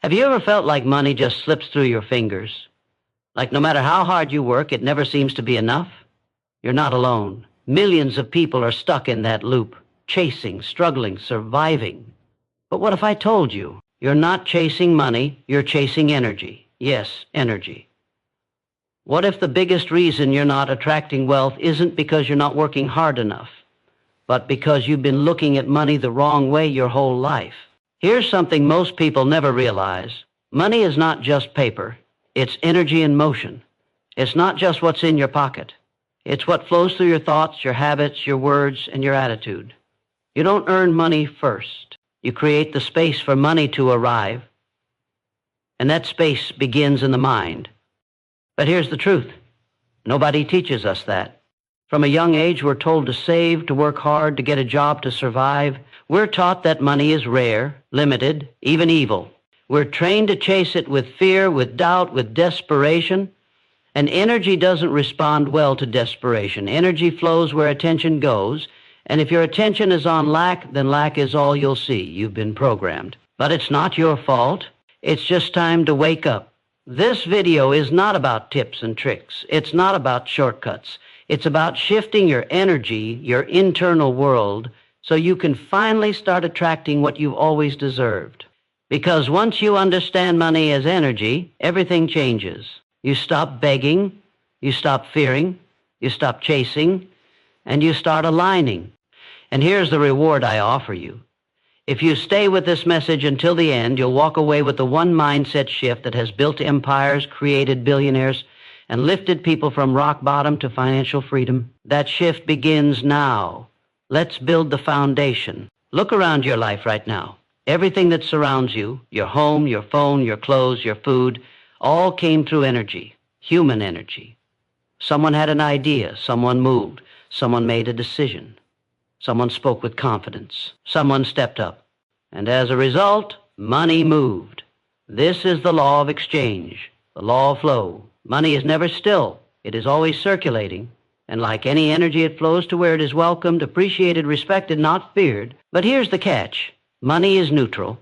Have you ever felt like money just slips through your fingers? Like no matter how hard you work, it never seems to be enough? You're not alone. Millions of people are stuck in that loop, chasing, struggling, surviving. But what if I told you, you're not chasing money, you're chasing energy? Yes, energy. What if the biggest reason you're not attracting wealth isn't because you're not working hard enough, but because you've been looking at money the wrong way your whole life? Here's something most people never realize. Money is not just paper. It's energy in motion. It's not just what's in your pocket. It's what flows through your thoughts, your habits, your words, and your attitude. You don't earn money first. You create the space for money to arrive, and that space begins in the mind. But here's the truth. Nobody teaches us that. From a young age, we're told to save, to work hard, to get a job, to survive. We're taught that money is rare, limited, even evil. We're trained to chase it with fear, with doubt, with desperation. And energy doesn't respond well to desperation. Energy flows where attention goes. And if your attention is on lack, then lack is all you'll see. You've been programmed. But it's not your fault. It's just time to wake up. This video is not about tips and tricks. It's not about shortcuts. It's about shifting your energy, your internal world, so you can finally start attracting what you've always deserved. Because once you understand money as energy, everything changes. You stop begging, you stop fearing, you stop chasing, and you start aligning. And here's the reward I offer you. If you stay with this message until the end, you'll walk away with the one mindset shift that has built empires, created billionaires, and lifted people from rock bottom to financial freedom. That shift begins now. Let's build the foundation. Look around your life right now. Everything that surrounds you, your home, your phone, your clothes, your food, all came through energy, human energy. Someone had an idea, someone moved, someone made a decision, someone spoke with confidence, someone stepped up. And as a result, money moved. This is the law of exchange, the law of flow. Money is never still. It is always circulating. And like any energy, it flows to where it is welcomed, appreciated, respected, not feared. But here's the catch. Money is neutral.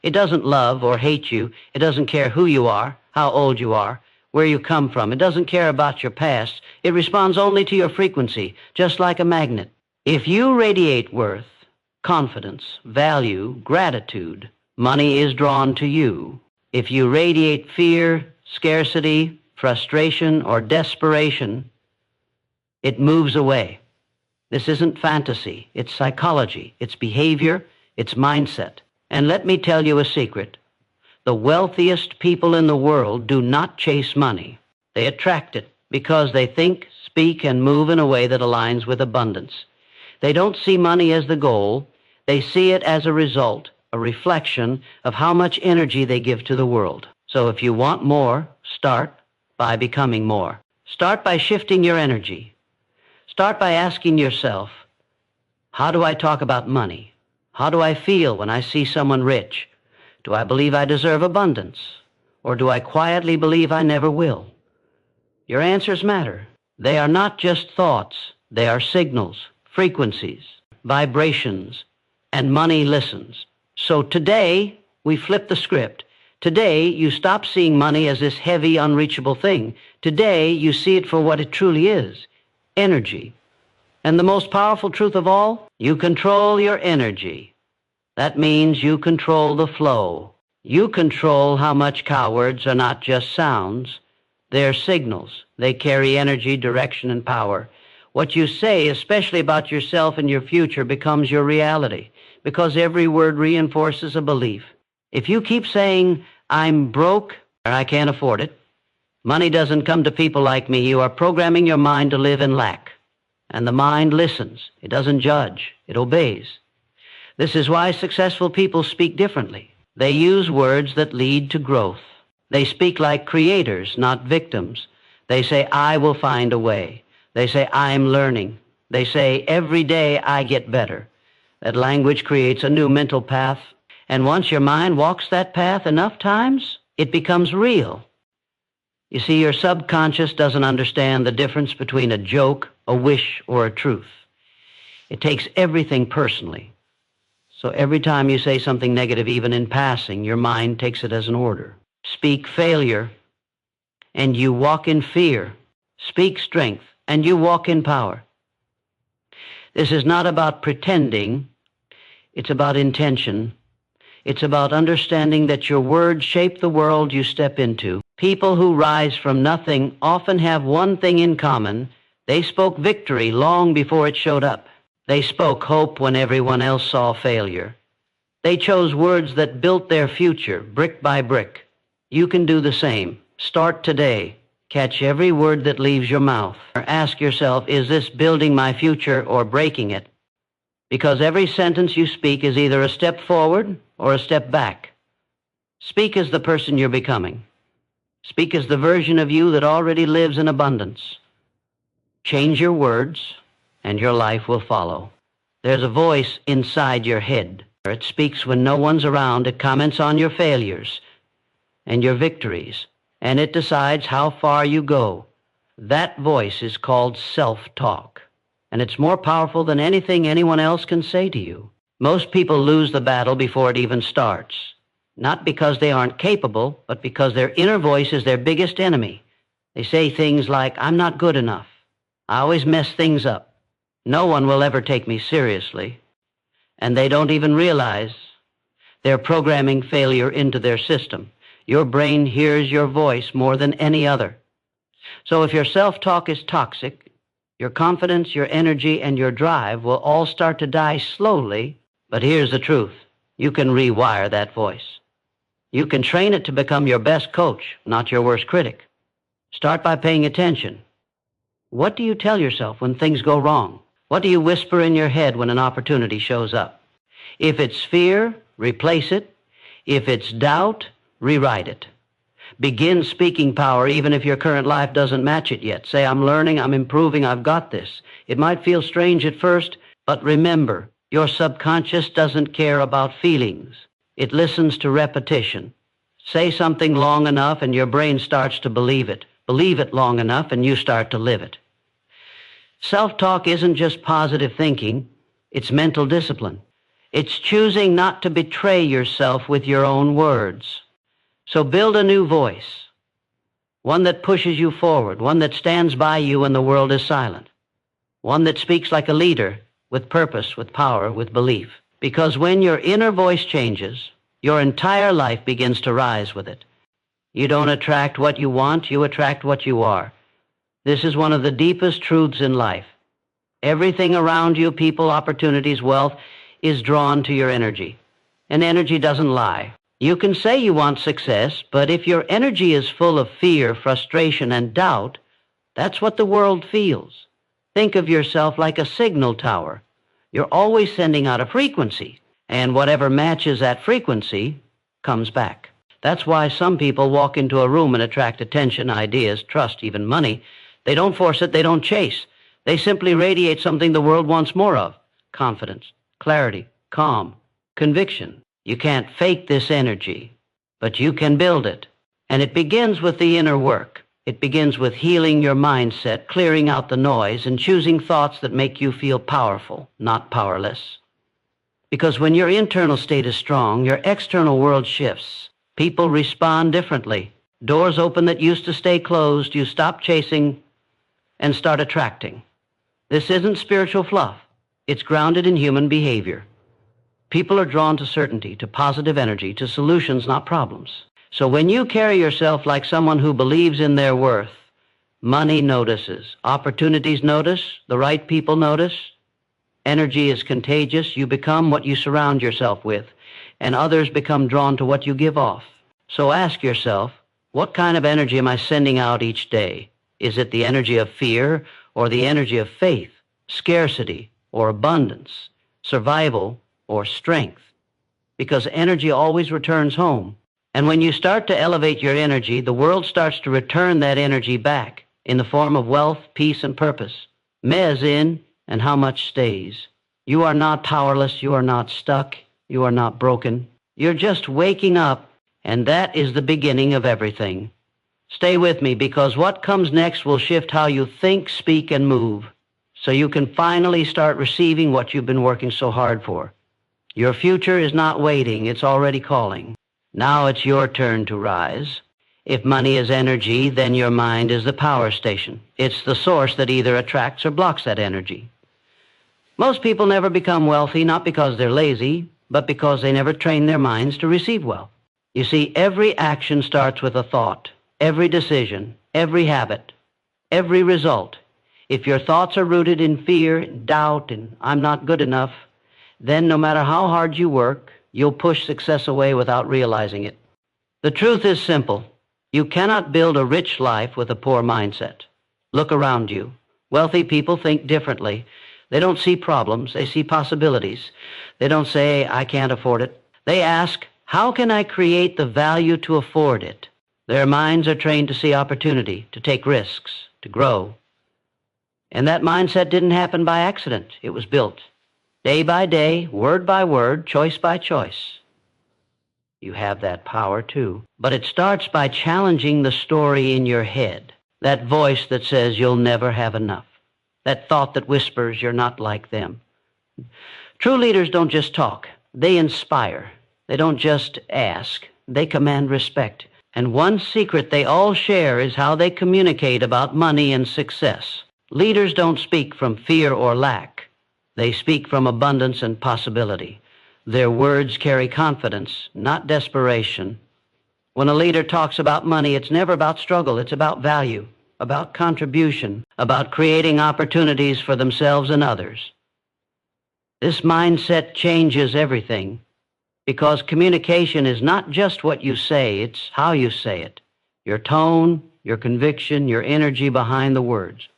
It doesn't love or hate you. It doesn't care who you are, how old you are, where you come from. It doesn't care about your past. It responds only to your frequency, just like a magnet. If you radiate worth, confidence, value, gratitude, money is drawn to you. If you radiate fear, scarcity, frustration, or desperation, it moves away. This isn't fantasy. It's psychology. It's behavior. It's mindset. And let me tell you a secret. The wealthiest people in the world do not chase money. They attract it because they think, speak, and move in a way that aligns with abundance. They don't see money as the goal. They see it as a result, a reflection of how much energy they give to the world. So if you want more, start by becoming more. Start by shifting your energy. Start by asking yourself, how do I talk about money? How do I feel when I see someone rich? Do I believe I deserve abundance? Or do I quietly believe I never will? Your answers matter. They are not just thoughts. They are signals, frequencies, vibrations, and money listens. So today, we flip the script. Today, you stop seeing money as this heavy, unreachable thing. Today, you see it for what it truly is, energy. And the most powerful truth of all, you control your energy. That means you control the flow. You control how much cowards are not just sounds. They're signals. They carry energy, direction, and power. What you say, especially about yourself and your future, becomes your reality, because every word reinforces a belief. If you keep saying, I'm broke, or I can't afford it, money doesn't come to people like me, you are programming your mind to live in lack. And the mind listens. It doesn't judge. It obeys. This is why successful people speak differently. They use words that lead to growth. They speak like creators, not victims. They say, I will find a way. They say, I'm learning. They say, every day I get better. That language creates a new mental path. And once your mind walks that path enough times, it becomes real. You see, your subconscious doesn't understand the difference between a joke, a wish, or a truth. It takes everything personally. So every time you say something negative, even in passing, your mind takes it as an order. Speak failure, and you walk in fear. Speak strength, and you walk in power. This is not about pretending. It's about intention. It's about understanding that your words shape the world you step into. People who rise from nothing often have one thing in common. They spoke victory long before it showed up. They spoke hope when everyone else saw failure. They chose words that built their future, brick by brick. You can do the same. Start today. Catch every word that leaves your mouth. Ask yourself, is this building my future or breaking it? Because every sentence you speak is either a step forward or a step back. Speak as the person you're becoming. Speak as the version of you that already lives in abundance. Change your words, and your life will follow. There's a voice inside your head. It speaks when no one's around. It comments on your failures and your victories, and it decides how far you go. That voice is called self-talk, and it's more powerful than anything anyone else can say to you. Most people lose the battle before it even starts, not because they aren't capable, but because their inner voice is their biggest enemy. They say things like, I'm not good enough. I always mess things up. No one will ever take me seriously. And they don't even realize they're programming failure into their system. Your brain hears your voice more than any other. So if your self-talk is toxic, your confidence, your energy, and your drive will all start to die slowly. But here's the truth. You can rewire that voice. You can train it to become your best coach, not your worst critic. Start by paying attention. What do you tell yourself when things go wrong? What do you whisper in your head when an opportunity shows up? If it's fear, replace it. If it's doubt, rewrite it. Begin speaking power even if your current life doesn't match it yet. Say, I'm learning, I'm improving, I've got this. It might feel strange at first, but remember, your subconscious doesn't care about feelings. It listens to repetition. Say something long enough and your brain starts to believe it. Believe it long enough and you start to live it. Self-talk isn't just positive thinking, it's mental discipline. It's choosing not to betray yourself with your own words. So build a new voice, one that pushes you forward, one that stands by you when the world is silent, one that speaks like a leader, with purpose, with power, with belief. Because when your inner voice changes, your entire life begins to rise with it. You don't attract what you want, you attract what you are. This is one of the deepest truths in life. Everything around you, people, opportunities, wealth, is drawn to your energy. And energy doesn't lie. You can say you want success, but if your energy is full of fear, frustration, and doubt, that's what the world feels. Think of yourself like a signal tower. You're always sending out a frequency, and whatever matches that frequency comes back. That's why some people walk into a room and attract attention, ideas, trust, even money. They don't force it, they don't chase. They simply radiate something the world wants more of: confidence, clarity, calm, conviction. You can't fake this energy, but you can build it. And it begins with the inner work. It begins with healing your mindset, clearing out the noise, and choosing thoughts that make you feel powerful, not powerless. Because when your internal state is strong, your external world shifts. People respond differently. Doors open that used to stay closed. You stop chasing and start attracting. This isn't spiritual fluff. It's grounded in human behavior. People are drawn to certainty, to positive energy, to solutions, not problems. So when you carry yourself like someone who believes in their worth, money notices, opportunities notice, the right people notice, energy is contagious, you become what you surround yourself with, and others become drawn to what you give off. So ask yourself, what kind of energy am I sending out each day? Is it the energy of fear or the energy of faith, scarcity or abundance, survival or strength? Because energy always returns home. And when you start to elevate your energy, the world starts to return that energy back in the form of wealth, peace, and purpose. Mez in, and how much stays. You are not powerless. You are not stuck. You are not broken. You're just waking up, and that is the beginning of everything. Stay with me, because what comes next will shift how you think, speak, and move, so you can finally start receiving what you've been working so hard for. Your future is not waiting, it's already calling. Now it's your turn to rise. If money is energy, then your mind is the power station. It's the source that either attracts or blocks that energy. Most people never become wealthy not because they're lazy, but because they never train their minds to receive wealth. You see, every action starts with a thought. Every decision, every habit, every result. If your thoughts are rooted in fear, doubt, and I'm not good enough, then no matter how hard you work, you'll push success away without realizing it. The truth is simple. You cannot build a rich life with a poor mindset. Look around you. Wealthy people think differently. They don't see problems, they see possibilities. They don't say, I can't afford it. They ask, how can I create the value to afford it? Their minds are trained to see opportunity, to take risks, to grow. And that mindset didn't happen by accident. It was built day by day, word by word, choice by choice. You have that power too. But it starts by challenging the story in your head, that voice that says you'll never have enough, that thought that whispers you're not like them. True leaders don't just talk, they inspire. They don't just ask, they command respect. And one secret they all share is how they communicate about money and success. Leaders don't speak from fear or lack. They speak from abundance and possibility. Their words carry confidence, not desperation. When a leader talks about money, it's never about struggle. It's about value, about contribution, about creating opportunities for themselves and others. This mindset changes everything because communication is not just what you say, it's how you say it. Your tone, your conviction, your energy behind the words.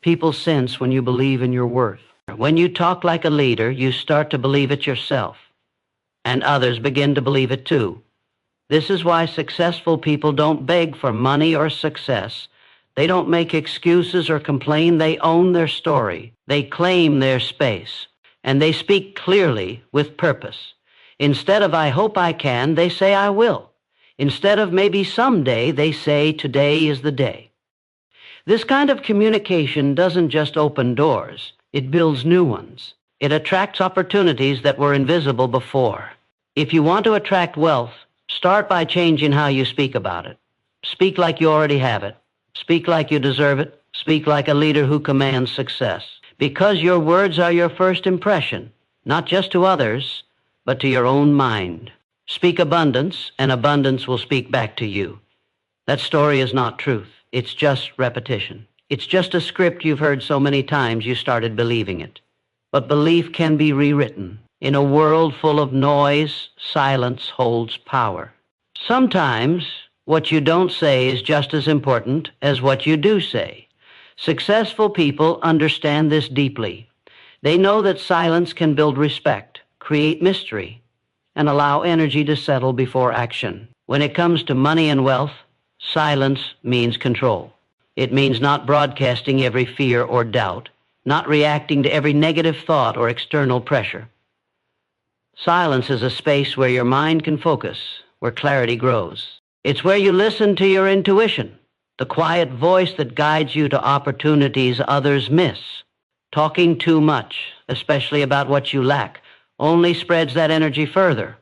People sense when you believe in your worth. When you talk like a leader, you start to believe it yourself, and others begin to believe it too. This is why successful people don't beg for money or success. They don't make excuses or complain. They own their story. They claim their space, and they speak clearly with purpose. Instead of I hope I can, they say I will. Instead of maybe someday, they say today is the day. This kind of communication doesn't just open doors. It builds new ones. It attracts opportunities that were invisible before. If you want to attract wealth, start by changing how you speak about it. Speak like you already have it. Speak like you deserve it. Speak like a leader who commands success. Because your words are your first impression, not just to others, but to your own mind. Speak abundance, and abundance will speak back to you. That story is not truth. It's just repetition. It's just a script you've heard so many times you started believing it. But belief can be rewritten. In a world full of noise, silence holds power. Sometimes what you don't say is just as important as what you do say. Successful people understand this deeply. They know that silence can build respect, create mystery, and allow energy to settle before action. When it comes to money and wealth, silence means control. It means not broadcasting every fear or doubt, not reacting to every negative thought or external pressure. Silence is a space where your mind can focus, where clarity grows. It's where you listen to your intuition, the quiet voice that guides you to opportunities others miss. Talking too much, especially about what you lack, only spreads that energy further.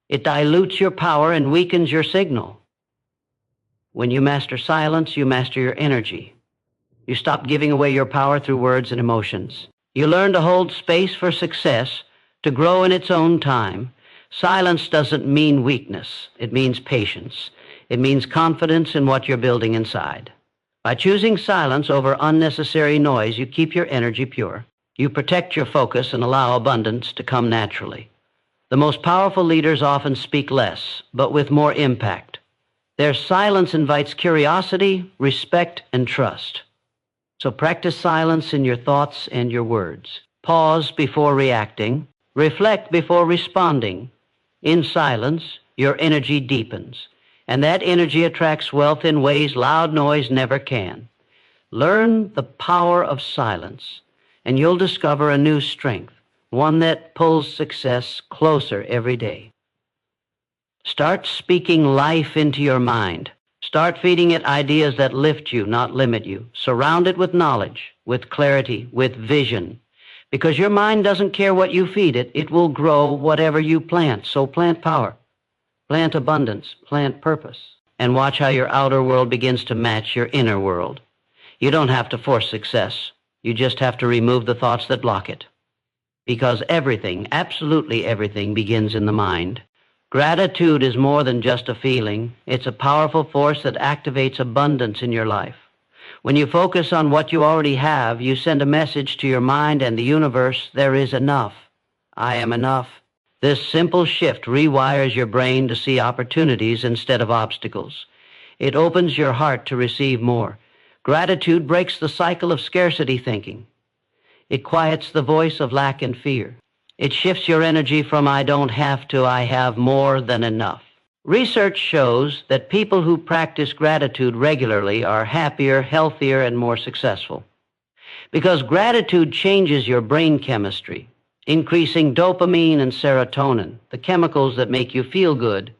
It dilutes your power and weakens your signal. When you master silence, you master your energy. You stop giving away your power through words and emotions. You learn to hold space for success, to grow in its own time. Silence doesn't mean weakness. It means patience. It means confidence in what you're building inside. By choosing silence over unnecessary noise, you keep your energy pure. You protect your focus and allow abundance to come naturally. The most powerful leaders often speak less, but with more impact. Their silence invites curiosity, respect, and trust. So practice silence in your thoughts and your words. Pause before reacting. Reflect before responding. In silence, your energy deepens, and that energy attracts wealth in ways loud noise never can. Learn the power of silence, and you'll discover a new strength, one that pulls success closer every day. Start speaking life into your mind. Start feeding it ideas that lift you, not limit you. Surround it with knowledge, with clarity, with vision. Because your mind doesn't care what you feed it. It will grow whatever you plant. So plant power, plant abundance, plant purpose, and watch how your outer world begins to match your inner world. You don't have to force success. You just have to remove the thoughts that block it. Because everything, absolutely everything, begins in the mind. Gratitude is more than just a feeling. It's a powerful force that activates abundance in your life. When you focus on what you already have, you send a message to your mind and the universe: there is enough. I am enough. This simple shift rewires your brain to see opportunities instead of obstacles. It opens your heart to receive more. Gratitude breaks the cycle of scarcity thinking. It quiets the voice of lack and fear. It shifts your energy from I don't have to I have more than enough. Research shows that people who practice gratitude regularly are happier, healthier, and more successful. Because gratitude changes your brain chemistry, increasing dopamine and serotonin, the chemicals that make you feel good.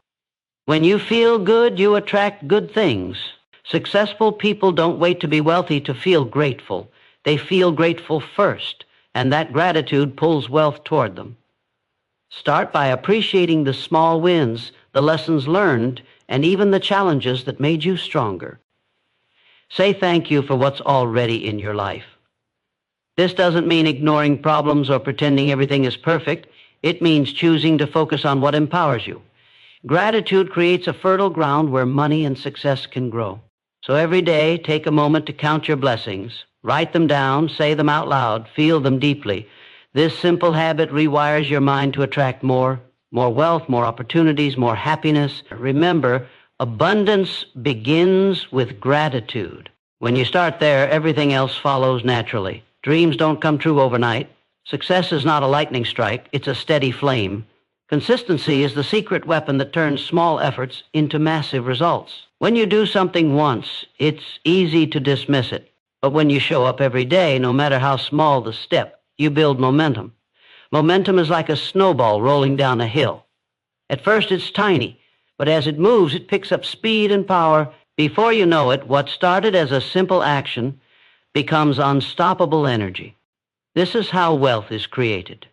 When you feel good, you attract good things. Successful people don't wait to be wealthy to feel grateful. They feel grateful first, and that gratitude pulls wealth toward them. Start by appreciating the small wins, the lessons learned, and even the challenges that made you stronger. Say thank you for what's already in your life. This doesn't mean ignoring problems or pretending everything is perfect. It means choosing to focus on what empowers you. Gratitude creates a fertile ground where money and success can grow. So every day, take a moment to count your blessings. Write them down, say them out loud, feel them deeply. This simple habit rewires your mind to attract more wealth, more opportunities, more happiness. Remember, abundance begins with gratitude. When you start there, everything else follows naturally. Dreams don't come true overnight. Success is not a lightning strike, it's a steady flame. Consistency is the secret weapon that turns small efforts into massive results. When you do something once, it's easy to dismiss it. But when you show up every day, no matter how small the step, you build momentum. Momentum is like a snowball rolling down a hill. At first it's tiny, but as it moves, it picks up speed and power. Before you know it, what started as a simple action becomes unstoppable energy. This is how wealth is created.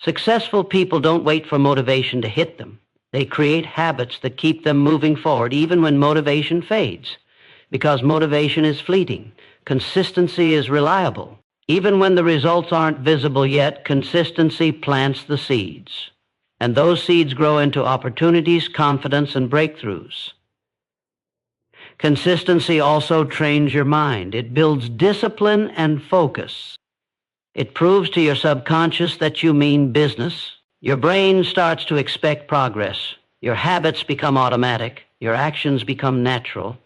Successful people don't wait for motivation to hit them. They create habits that keep them moving forward even when motivation fades. Because motivation is fleeting. Consistency is reliable. Even when the results aren't visible yet, consistency plants the seeds. And those seeds grow into opportunities, confidence, and breakthroughs. Consistency also trains your mind. It builds discipline and focus. It proves to your subconscious that you mean business. Your brain starts to expect progress. Your habits become automatic. Your actions become natural.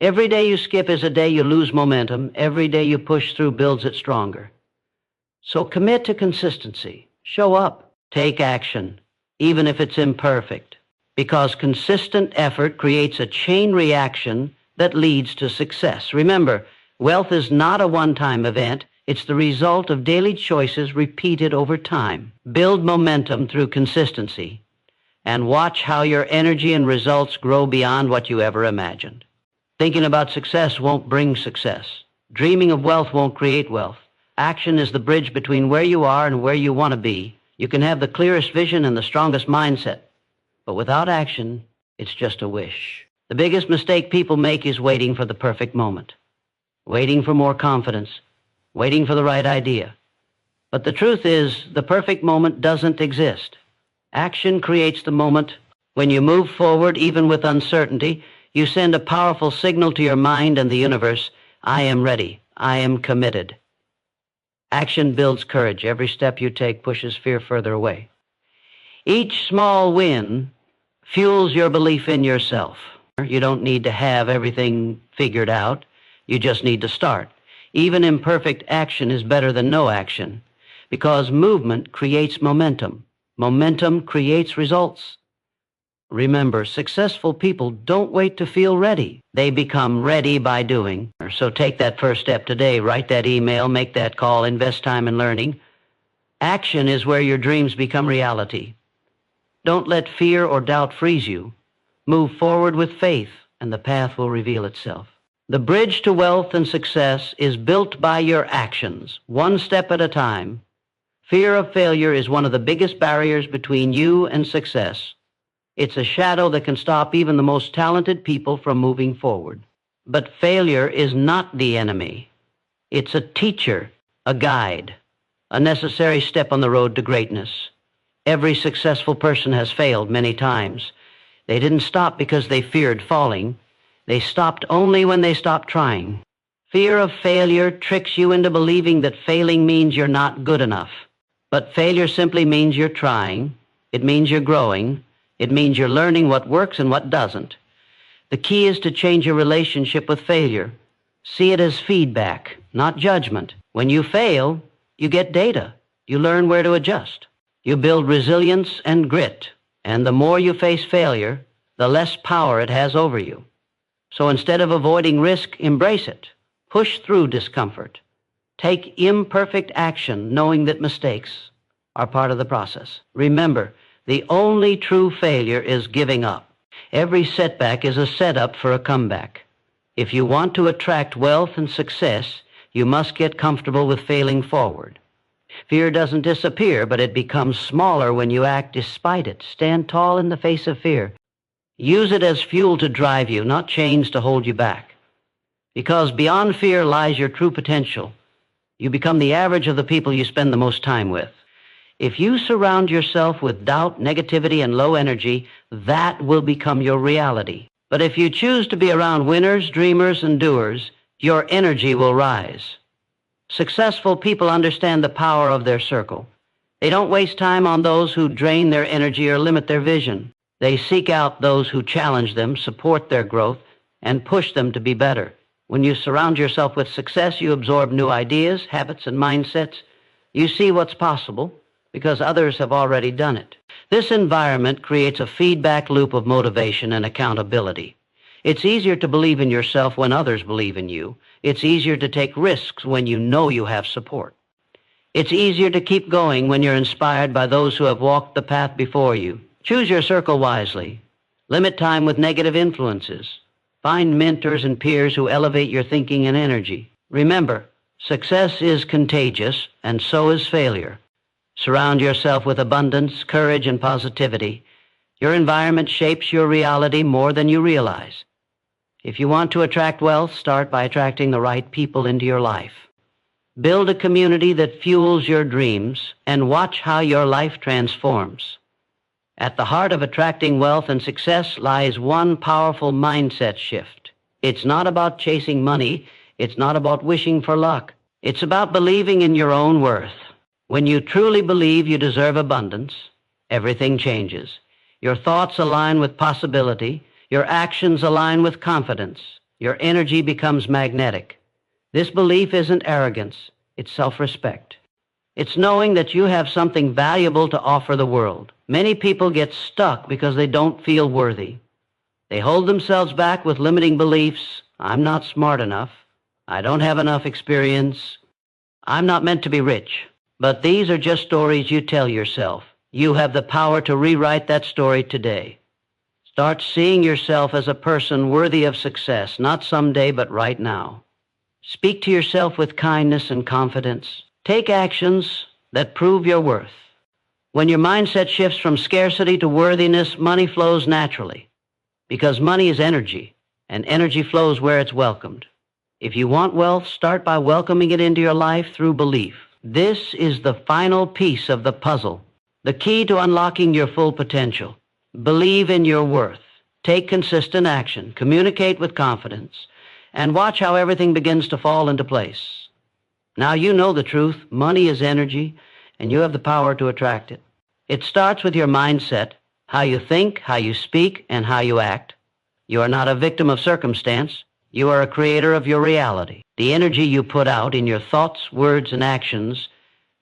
Every day you skip is a day you lose momentum. Every day you push through builds it stronger. So commit to consistency. Show up. Take action, even if it's imperfect. Because consistent effort creates a chain reaction that leads to success. Remember, wealth is not a one-time event. It's the result of daily choices repeated over time. Build momentum through consistency and watch how your energy and results grow beyond what you ever imagined. Thinking about success won't bring success. Dreaming of wealth won't create wealth. Action is the bridge between where you are and where you want to be. You can have the clearest vision and the strongest mindset, but without action, it's just a wish. The biggest mistake people make is waiting for the perfect moment, waiting for more confidence, waiting for the right idea. But the truth is, the perfect moment doesn't exist. Action creates the moment. When you move forward, even with uncertainty, you send a powerful signal to your mind and the universe: I am ready. I am committed. Action builds courage. Every step you take pushes fear further away. Each small win fuels your belief in yourself. You don't need to have everything figured out. You just need to start. Even imperfect action is better than no action, because movement creates momentum. Momentum creates results. Remember, successful people don't wait to feel ready. They become ready by doing. So take that first step today. Write that email, make that call, invest time in learning. Action is where your dreams become reality. Don't let fear or doubt freeze you. Move forward with faith, and the path will reveal itself. The bridge to wealth and success is built by your actions, one step at a time. Fear of failure is one of the biggest barriers between you and success. It's a shadow that can stop even the most talented people from moving forward. But failure is not the enemy. It's a teacher, a guide, a necessary step on the road to greatness. Every successful person has failed many times. They didn't stop because they feared falling. They stopped only when they stopped trying. Fear of failure tricks you into believing that failing means you're not good enough. But failure simply means you're trying. It means you're growing. It means you're learning what works and what doesn't. The key is to change your relationship with failure. See it as feedback, not judgment. When you fail, you get data. You learn where to adjust. You build resilience and grit. And the more you face failure, the less power it has over you. So instead of avoiding risk, embrace it. Push through discomfort. Take imperfect action, knowing that mistakes are part of the process. Remember, the only true failure is giving up. Every setback is a setup for a comeback. If you want to attract wealth and success, you must get comfortable with failing forward. Fear doesn't disappear, but it becomes smaller when you act despite it. Stand tall in the face of fear. Use it as fuel to drive you, not chains to hold you back. Because beyond fear lies your true potential. You become the average of the people you spend the most time with. If you surround yourself with doubt, negativity, and low energy, that will become your reality. But if you choose to be around winners, dreamers, and doers, your energy will rise. Successful people understand the power of their circle. They don't waste time on those who drain their energy or limit their vision. They seek out those who challenge them, support their growth, and push them to be better. When you surround yourself with success, you absorb new ideas, habits, and mindsets. You see what's possible because others have already done it. This environment creates a feedback loop of motivation and accountability. It's easier to believe in yourself when others believe in you. It's easier to take risks when you know you have support. It's easier to keep going when you're inspired by those who have walked the path before you. Choose your circle wisely. Limit time with negative influences. Find mentors and peers who elevate your thinking and energy. Remember, success is contagious, and so is failure. Surround yourself with abundance, courage, and positivity. Your environment shapes your reality more than you realize. If you want to attract wealth, start by attracting the right people into your life. Build a community that fuels your dreams, and watch how your life transforms. At the heart of attracting wealth and success lies one powerful mindset shift. It's not about chasing money. It's not about wishing for luck. It's about believing in your own worth. When you truly believe you deserve abundance, everything changes. Your thoughts align with possibility. Your actions align with confidence. Your energy becomes magnetic. This belief isn't arrogance. It's self-respect. It's knowing that you have something valuable to offer the world. Many people get stuck because they don't feel worthy. They hold themselves back with limiting beliefs. I'm not smart enough. I don't have enough experience. I'm not meant to be rich. But these are just stories you tell yourself. You have the power to rewrite that story today. Start seeing yourself as a person worthy of success, not someday, but right now. Speak to yourself with kindness and confidence. Take actions that prove your worth. When your mindset shifts from scarcity to worthiness, money flows naturally. Because money is energy, and energy flows where it's welcomed. If you want wealth, start by welcoming it into your life through belief. This is the final piece of the puzzle, the key to unlocking your full potential. Believe in your worth. Take consistent action. Communicate with confidence. And watch how everything begins to fall into place. Now you know the truth. Money is energy, and you have the power to attract it. It starts with your mindset, how you think, how you speak, and how you act. You are not a victim of circumstance. You are a creator of your reality. The energy you put out in your thoughts, words, and actions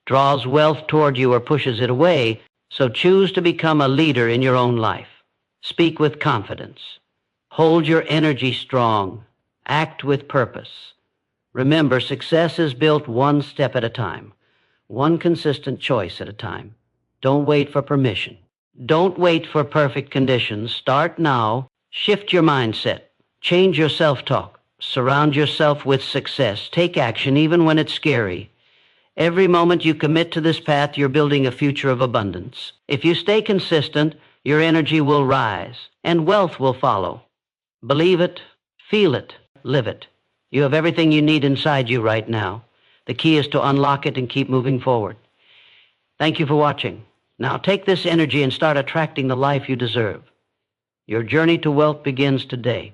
draws wealth toward you or pushes it away, so choose to become a leader in your own life. Speak with confidence. Hold your energy strong. Act with purpose. Remember, success is built one step at a time, one consistent choice at a time. Don't wait for permission. Don't wait for perfect conditions. Start now. Shift your mindset. Change your self-talk. Surround yourself with success. Take action even when it's scary. Every moment you commit to this path, you're building a future of abundance. If you stay consistent, your energy will rise, and wealth will follow. Believe it, feel it, live it. You have everything you need inside you right now. The key is to unlock it and keep moving forward. Thank you for watching. Now take this energy and start attracting the life you deserve. Your journey to wealth begins today.